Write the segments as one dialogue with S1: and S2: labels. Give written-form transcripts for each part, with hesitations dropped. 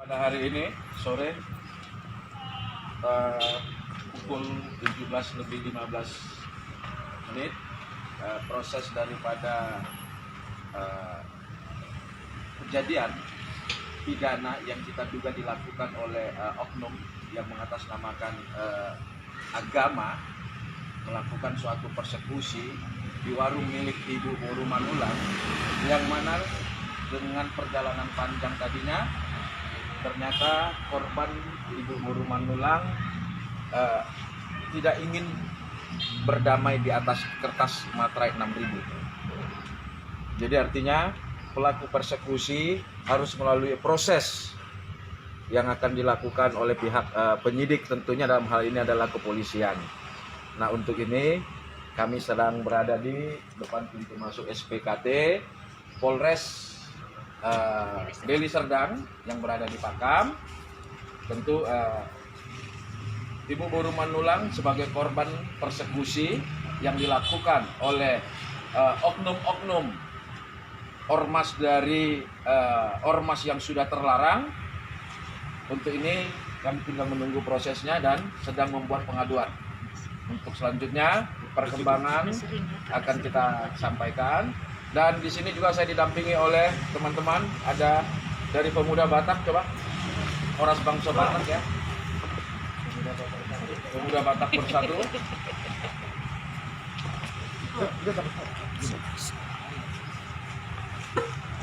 S1: Pada hari ini sore pukul 17:15 proses daripada kejadian pidana yang kita duga dilakukan oleh oknum yang mengatasnamakan agama melakukan suatu persekusi di warung milik Ibu Huru Manulang, yang mana dengan perjalanan panjang tadinya ternyata korban Ibu Huru Manulang tidak ingin berdamai di atas kertas materai 6.000. Jadi artinya pelaku persekusi harus melalui proses yang akan dilakukan oleh pihak penyidik, tentunya dalam hal ini adalah kepolisian. Nah, untuk ini kami sedang berada di depan pintu masuk SPKT Polres Deli Serdang yang berada di Pakam. Tentu Ibu Huru Manulang sebagai korban persekusi yang dilakukan oleh oknum-oknum ormas dari ormas yang sudah terlarang. Untuk ini kami tinggal menunggu prosesnya dan sedang membuat pengaduan. Untuk selanjutnya perkembangan akan kita sampaikan. Dan di sini juga saya didampingi oleh teman-teman, ada dari Pemuda Batak, coba Ormas Bangsa Batak ya, Pemuda Batak Bersatu.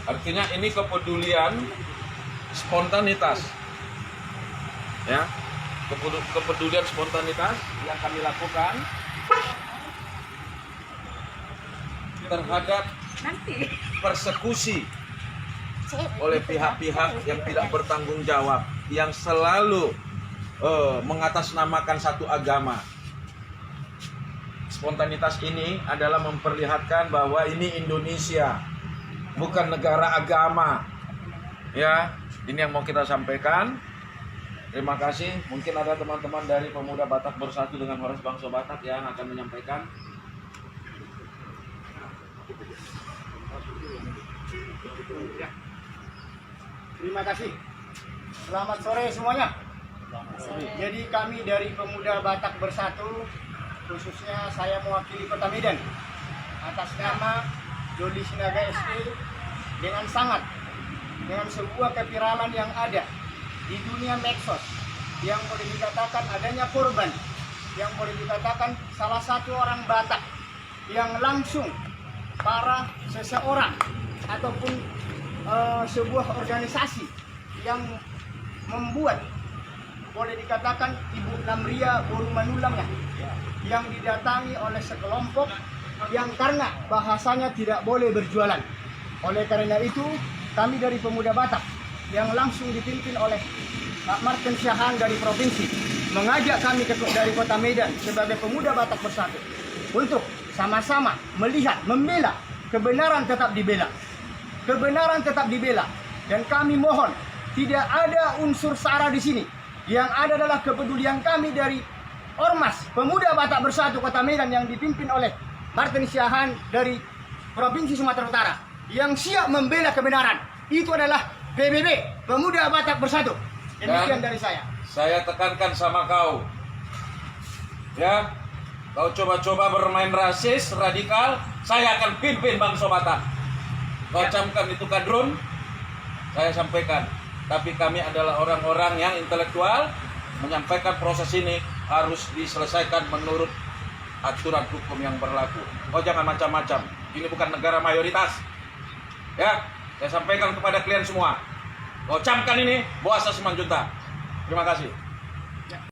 S1: Artinya ini kepedulian spontanitas, ya, kepedulian spontanitas yang kami lakukan terhadap persekusi oleh pihak-pihak yang tidak bertanggung jawab, yang selalu mengatasnamakan satu agama. Spontanitas ini adalah memperlihatkan bahwa ini Indonesia, bukan negara agama. Ya, ini yang mau kita sampaikan. Terima kasih. Mungkin ada teman-teman dari Pemuda Batak Bersatu dengan Ormas Bangsa Batak yang akan menyampaikan.
S2: Ya. Terima kasih. Selamat sore semuanya. Jadi kami dari Pemuda Batak Bersatu, khususnya saya mewakili Kota Medan, atas nama Jody Sinaga SD, dengan sebuah keviralan yang ada di dunia medsos, yang boleh dikatakan adanya korban, yang boleh dikatakan salah satu orang Batak yang langsung para seseorang ataupun sebuah organisasi yang membuat, boleh dikatakan Ibu Lamria Huru Manulang yang didatangi oleh sekelompok yang karena bahasanya tidak boleh berjualan. Oleh karena itu kami dari Pemuda Batak yang langsung dipimpin oleh Pak Martin Syahan dari provinsi mengajak kami dari Kota Medan sebagai Pemuda Batak Bersatu untuk sama-sama melihat, membela kebenaran tetap dibela. Kebenaran tetap dibela, dan kami mohon tidak ada unsur sara di sini. Yang ada adalah kepedulian kami dari Ormas Pemuda Batak Bersatu Kota Medan yang dipimpin oleh Martin Syahan dari Provinsi Sumatera Utara yang siap membela kebenaran. Itu adalah PBB, Pemuda Batak Bersatu. Demikian dari saya.
S1: Saya tekankan sama kau, ya, kau coba-coba bermain rasis, radikal, saya akan pimpin Bangsa Batak. Kau camkan itu kadrun, saya sampaikan. Tapi kami adalah orang-orang yang intelektual, menyampaikan proses ini harus diselesaikan menurut aturan hukum yang berlaku. Kau jangan macam-macam. Ini bukan negara mayoritas. Ya, saya sampaikan kepada kalian semua. Kau camkan ini, bawa 1 juta. Terima kasih.